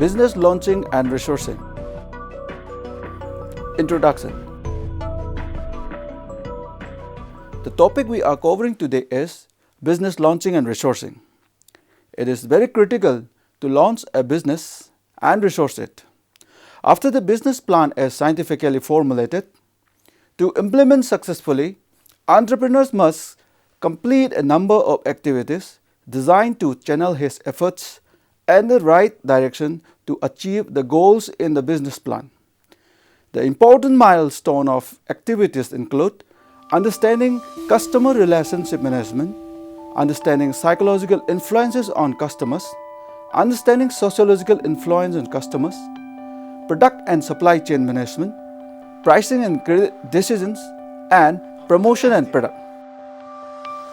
Business Launching and Resourcing. Introduction. The topic we are covering today is business launching and resourcing. It is very critical to launch a business and resource it. After the business plan is scientifically formulated, to implement successfully, entrepreneurs must complete a number of activities designed to channel his efforts in the right direction to achieve the goals in the business plan. The important milestone of activities include understanding customer relationship management, understanding psychological influences on customers, understanding sociological influence on customers, product and supply chain management, pricing and credit decisions, and promotion and product.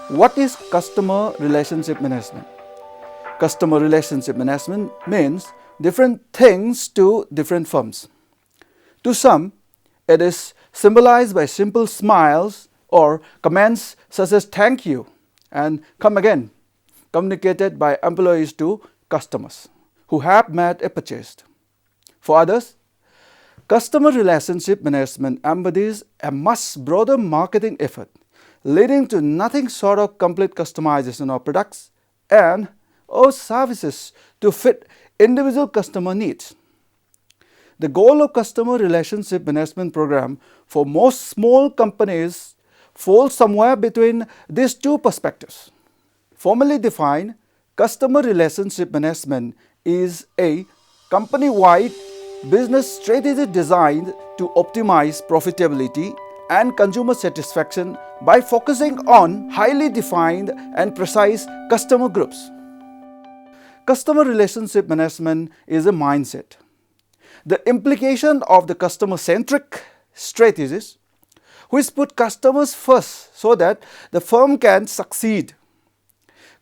What is customer relationship management? Customer relationship management means different things to different firms. To some, it is symbolized by simple smiles or comments such as "thank you" and "come again," communicated by employees to customers who have made a purchase. For others, customer relationship management embodies a much broader marketing effort, leading to nothing short of complete customization of products and or services to fit individual customer needs. The goal of customer relationship management program for most small companies falls somewhere between these two perspectives. Formally defined, customer relationship management is a company-wide business strategy designed to optimize profitability and consumer satisfaction by focusing on highly defined and precise customer groups. Customer relationship management is a mindset. The implication of the customer-centric strategies, which put customers first so that the firm can succeed.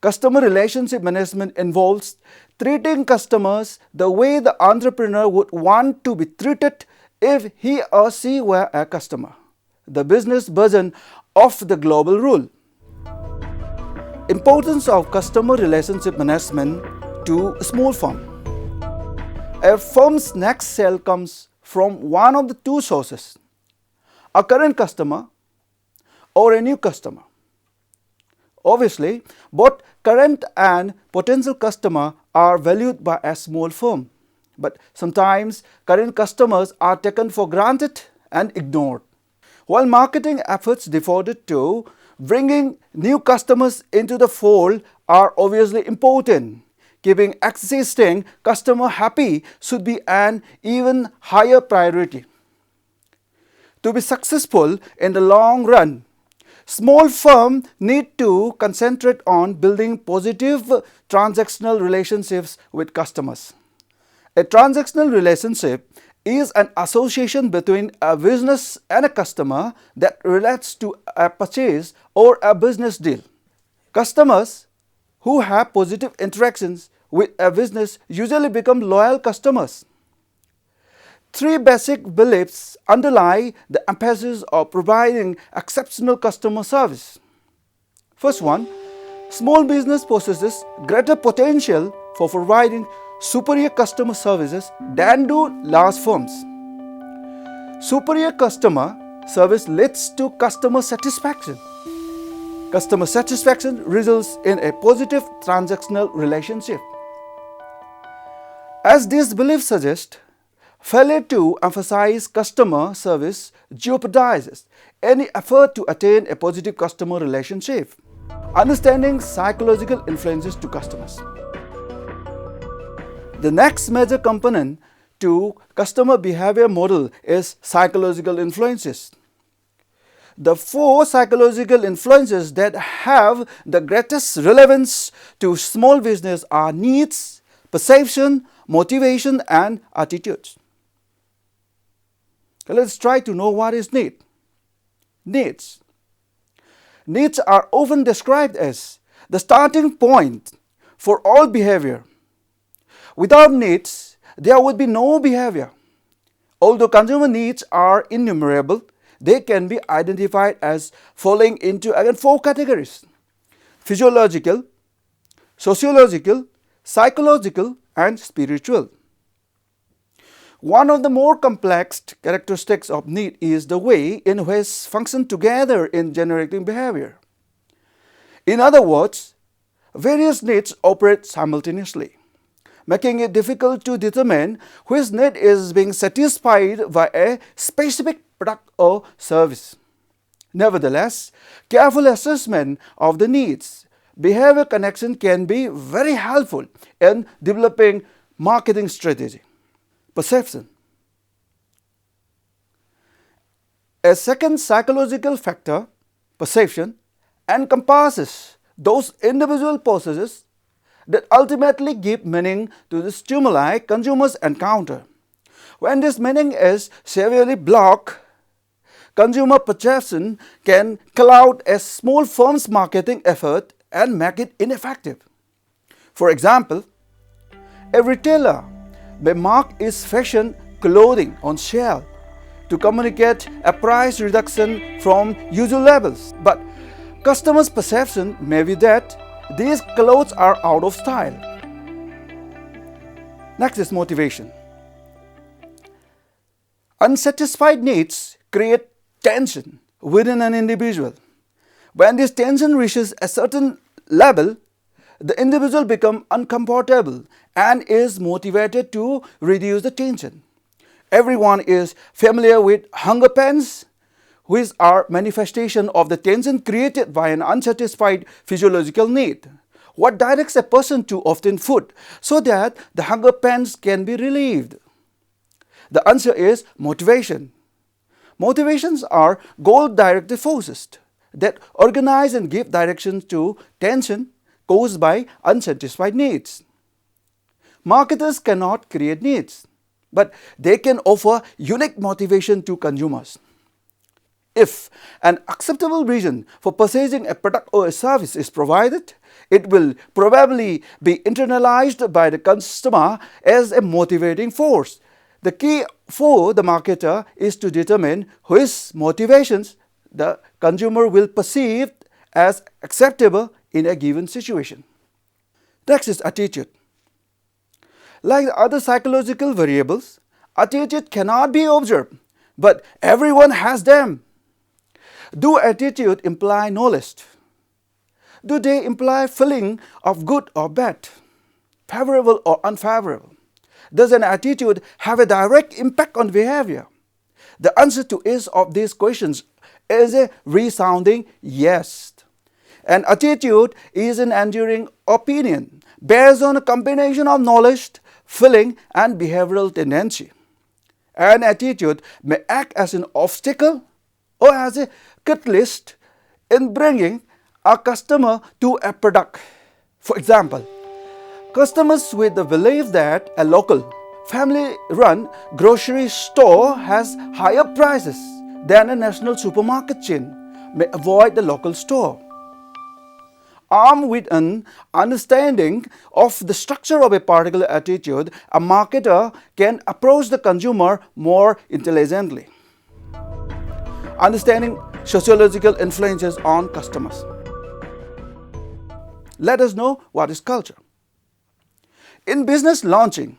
Customer relationship management involves treating customers the way the entrepreneur would want to be treated if he or she were a customer. The business version of the global rule. Importance of customer relationship management to a small firm. A firm's next sale comes from one of the two sources: a current customer or a new customer. Obviously, both current and potential customer are valued by a small firm, but sometimes current customers are taken for granted and ignored. While marketing efforts devoted to bringing new customers into the fold are obviously important, keeping existing customers happy should be an even higher priority. To be successful in the long run, small firms need to concentrate on building positive transactional relationships with customers. A transactional relationship is an association between a business and a customer that relates to a purchase or a business deal. Customers who have positive interactions with a business usually become loyal customers. Three basic beliefs underlie the emphasis of providing exceptional customer service. First one, small business possesses greater potential for providing superior customer services than do large firms. Superior customer service leads to customer satisfaction. Customer satisfaction results in a positive transactional relationship. As these beliefs suggest, failure to emphasize customer service jeopardizes any effort to attain a positive customer relationship. Understanding psychological influences to customers. The next major component to customer behavior model is psychological influences. The four psychological influences that have the greatest relevance to small business are needs, perception, motivation, and attitudes. Let's try to know what is need. Needs. Needs are often described as the starting point for all behavior. Without needs, there would be no behavior. Although consumer needs are innumerable, they can be identified as falling into again four categories: physiological, sociological, psychological, and spiritual. One of the more complex characteristics of need is the way in which function together in generating behavior. In other words, various needs operate simultaneously, making it difficult to determine which need is being satisfied by a specific product or service. Nevertheless, careful assessment of the needs behavior connection can be very helpful in developing marketing strategy. Perception. A second psychological factor, perception, encompasses those individual processes that ultimately give meaning to the stimuli consumers encounter. When this meaning is severely blocked, consumer perception can cloud a small firm's marketing effort and make it ineffective. For example, a retailer may mark its fashion clothing on shelf to communicate a price reduction from usual levels, but customers' perception may be that these clothes are out of style. Next is motivation. Unsatisfied needs create tension within an individual. When this tension reaches a certain level, the individual becomes uncomfortable and is motivated to reduce the tension. Everyone is familiar with hunger pains, which are manifestation of the tension created by an unsatisfied physiological need. What directs a person to obtain food so that the hunger pains can be relieved? The answer is motivation. Motivations are goal-directed forces that organize and give direction to tension caused by unsatisfied needs. Marketers cannot create needs, but they can offer unique motivation to consumers. If an acceptable reason for purchasing a product or a service is provided, it will probably be internalized by the customer as a motivating force. The key for the marketer is to determine which motivations the consumer will perceive as acceptable in a given situation. Next is attitude. Like other psychological variables, attitude cannot be observed, but everyone has them. Do attitude imply knowledge? Do they imply feeling of good or bad, favorable or unfavorable? Does an attitude have a direct impact on behavior? The answer to each of these questions is a resounding yes. An attitude is an enduring opinion based on a combination of knowledge, feeling, and behavioral tendency. An attitude may act as an obstacle or as a catalyst in bringing a customer to a product. For example, customers with the belief that a local family-run grocery store has higher prices than a national supermarket chain may avoid the local store. Armed with an understanding of the structure of a particular attitude, a marketer can approach the consumer more intelligently. Understanding sociological influences on customers. Let us know what is culture. In business launching,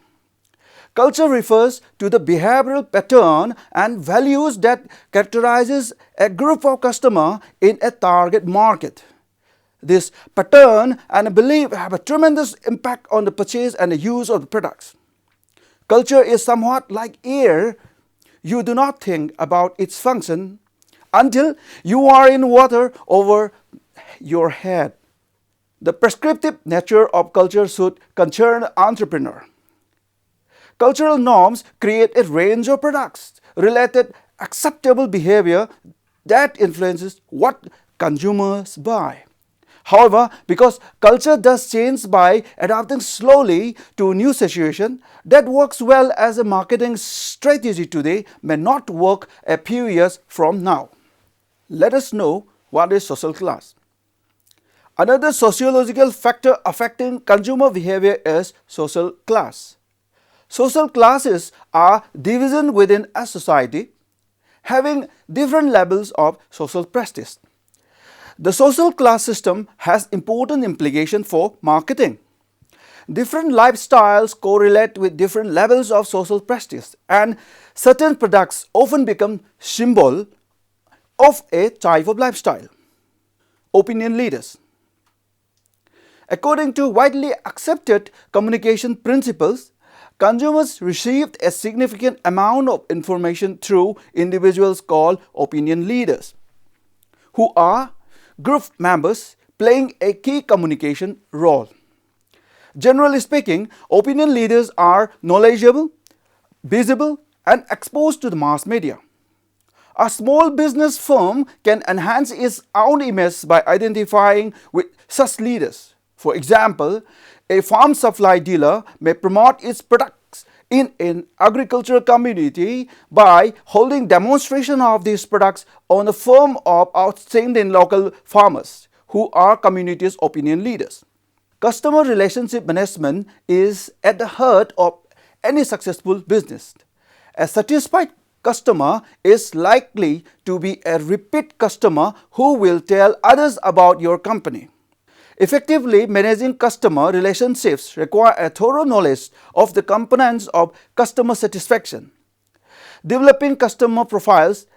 culture refers to the behavioral pattern and values that characterizes a group of customers in a target market. This pattern and belief have a tremendous impact on the purchase and the use of the products. Culture is somewhat like air. You do not think about its function until you are in water over your head. The prescriptive nature of culture should concern entrepreneur. Cultural norms create a range of products related acceptable behavior that influences what consumers buy. However, because culture does change by adapting slowly to a new situation, that works well as a marketing strategy today may not work a few years from now. Let us know what is social class. Another sociological factor affecting consumer behavior is social class. Social classes are divisions within a society having different levels of social prestige. The social class system has important implications for marketing. Different lifestyles correlate with different levels of social prestige, and certain products often become symbol of a type of lifestyle. Opinion leaders. According to widely accepted communication principles, consumers received a significant amount of information through individuals called opinion leaders, who are group members playing a key communication role. Generally speaking, opinion leaders are knowledgeable, visible, and exposed to the mass media. A small business firm can enhance its own image by identifying with such leaders. For example, a farm supply dealer may promote its products in an agricultural community by holding demonstration of these products on the firm of outstanding local farmers who are community's opinion leaders. Customer relationship management is at the heart of any successful business. A satisfied customer is likely to be a repeat customer who will tell others about your company. Effectively managing customer relationships require a thorough knowledge of the components of customer satisfaction. Developing customer profiles,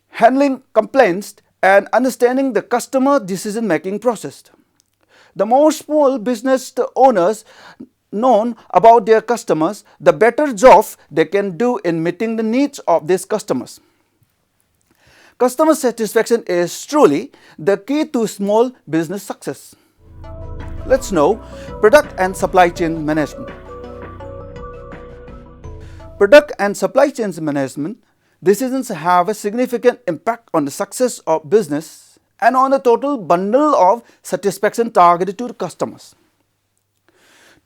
handling complaints, and understanding the customer decision-making process. The more small business owners know about their customers, the better job they can do in meeting the needs of these customers. Customer satisfaction is truly the key to small business success. Let's know product and supply chain management. Product and supply chain management decisions have a significant impact on the success of business and on the total bundle of satisfaction targeted to the customers.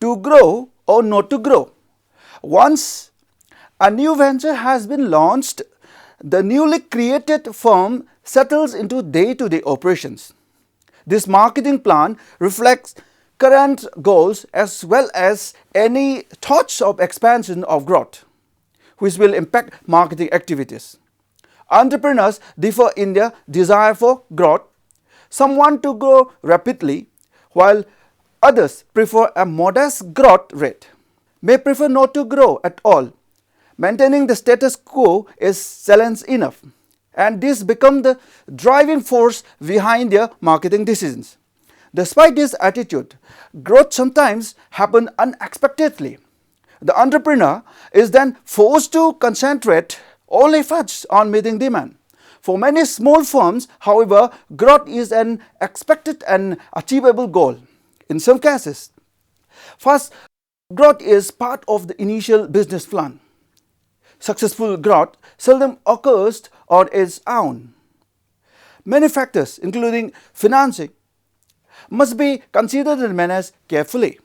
To grow or not to grow. Once a new venture has been launched, the newly created firm settles into day-to-day operations. This marketing plan reflects current goals as well as any thoughts of expansion of growth, which will impact marketing activities. Entrepreneurs differ in their desire for growth. Some want to grow rapidly, while others prefer a modest growth rate, may prefer not to grow at all. Maintaining the status quo is challenge enough, and this becomes the driving force behind their marketing decisions. Despite this attitude, growth sometimes happens unexpectedly. The entrepreneur is then forced to concentrate all efforts on meeting demand. For many small firms, however, growth is an expected and achievable goal. In some cases, fast growth is part of the initial business plan. Successful growth seldom occurs on its own. Many factors, including financing, must be considered and managed carefully.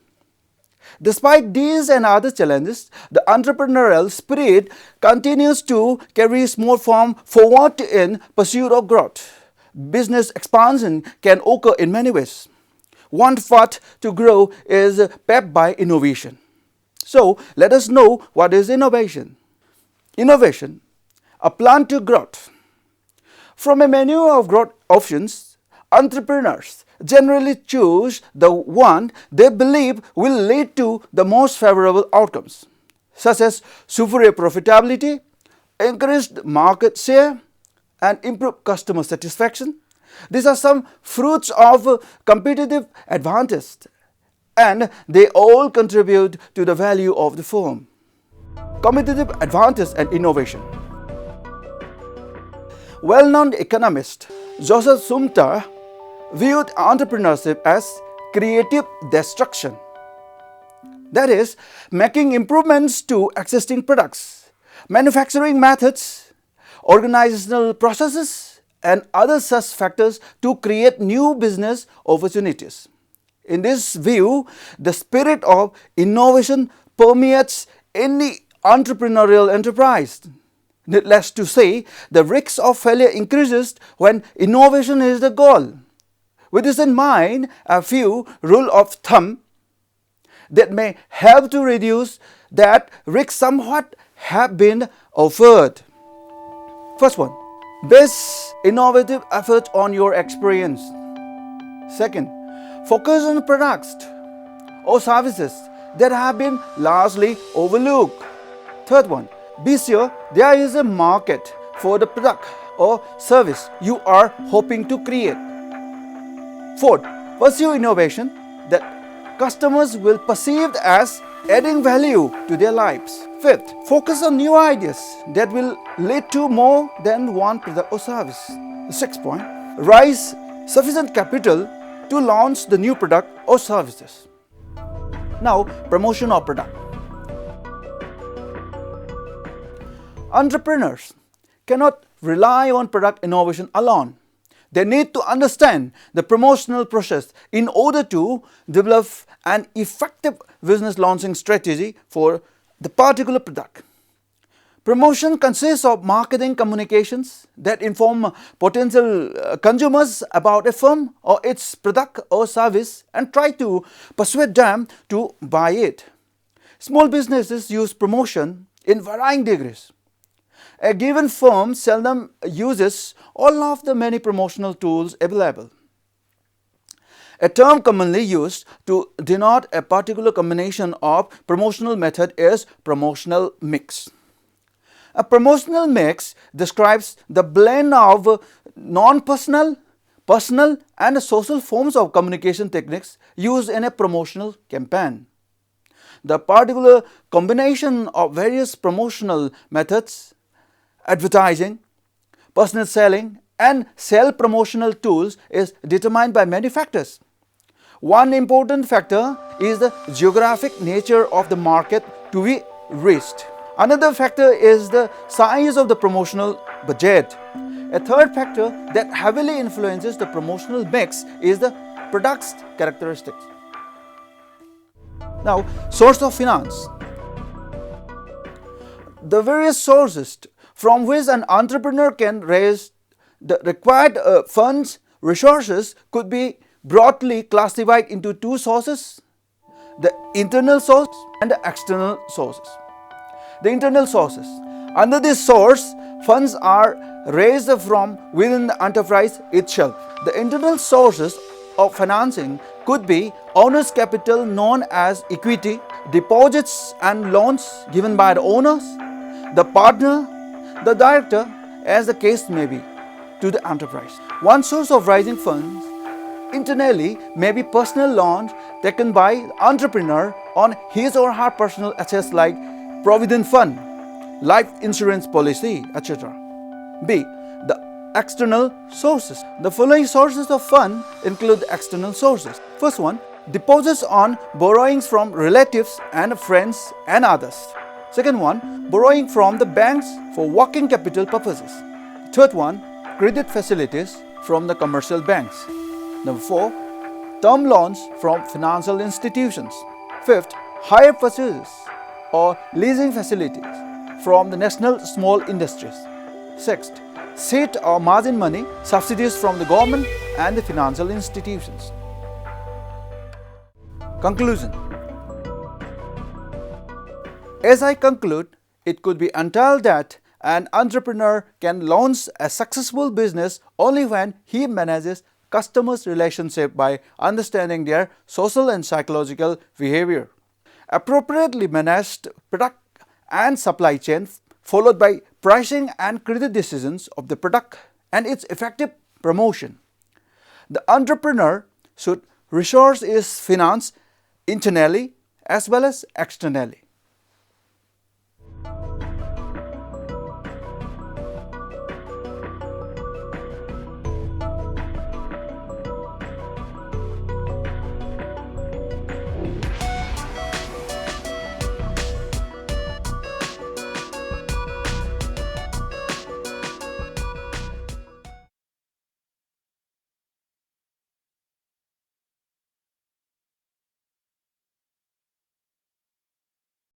Despite these and other challenges, the entrepreneurial spirit continues to carry small firm forward in pursuit of growth. Business expansion can occur in many ways. One path to grow is paved by innovation. So, let us know what is innovation. Innovation, a plan to growth. From a menu of growth options, entrepreneurs generally choose the one they believe will lead to the most favorable outcomes, such as superior profitability, increased market share, and improved customer satisfaction. These are some fruits of competitive advantage, and they all contribute to the value of the firm. Competitive advantage and innovation. Well-known economist Joseph Sumter viewed entrepreneurship as creative destruction. That is, making improvements to existing products, manufacturing methods, organizational processes, and other such factors to create new business opportunities. In this view, the spirit of innovation permeates any entrepreneurial enterprise. Needless to say, the risk of failure increases when innovation is the goal. With this in mind, a few rules of thumb that may help to reduce that risk somewhat have been offered. First one, base innovative effort on your experience. Second, focus on products or services that have been largely overlooked. Third one, be sure there is a market for the product or service you are hoping to create. Fourth, pursue innovation that customers will perceive as adding value to their lives. Fifth, focus on new ideas that will lead to more than one product or service. Sixth point, raise sufficient capital to launch the new product or services. Now, promotion of product. Entrepreneurs cannot rely on product innovation alone. They need to understand the promotional process in order to develop an effective business launching strategy for the particular product. Promotion consists of marketing communications that inform potential consumers about a firm or its product or service and try to persuade them to buy it. Small businesses use promotion in varying degrees. A given firm seldom uses all of the many promotional tools available. A term commonly used to denote a particular combination of promotional method is promotional mix. A promotional mix describes the blend of non-personal, personal and social forms of communication techniques used in a promotional campaign. The particular combination of various promotional methods, advertising, personal selling and self-promotional tools is determined by many factors. One important factor is the geographic nature of the market to be reached. Another factor is the size of the promotional budget. A third factor that heavily influences the promotional mix is the product's characteristics. Now, source of finance. The various sources from which an entrepreneur can raise the required funds, resources could be broadly classified into two sources, the internal source and the external sources. The internal sources. Under this source, funds are raised from within the enterprise itself. The internal sources of financing could be owner's capital known as equity, deposits and loans given by the owners, the partner, the director, as the case may be, to the enterprise. One source of raising funds internally may be personal loans taken by the entrepreneur on his or her personal assets like provident fund, life insurance policy, etc. B. The external sources. The following sources of fund include external sources. First one, deposits on borrowings from relatives and friends and others. Second one, borrowing from the banks for working capital purposes. Third one, credit facilities from the commercial banks. Number 4, term loans from financial institutions. Fifth, hire purchases or leasing facilities from the national small industries. Sixth, seed or margin money subsidies from the government and the financial institutions. Conclusion. As I conclude, it could be entailed that an entrepreneur can launch a successful business only when he manages customers' relationship by understanding their social and psychological behavior. Appropriately managed product and supply chain followed by pricing and credit decisions of the product and its effective promotion. The entrepreneur should resource his finance internally as well as externally.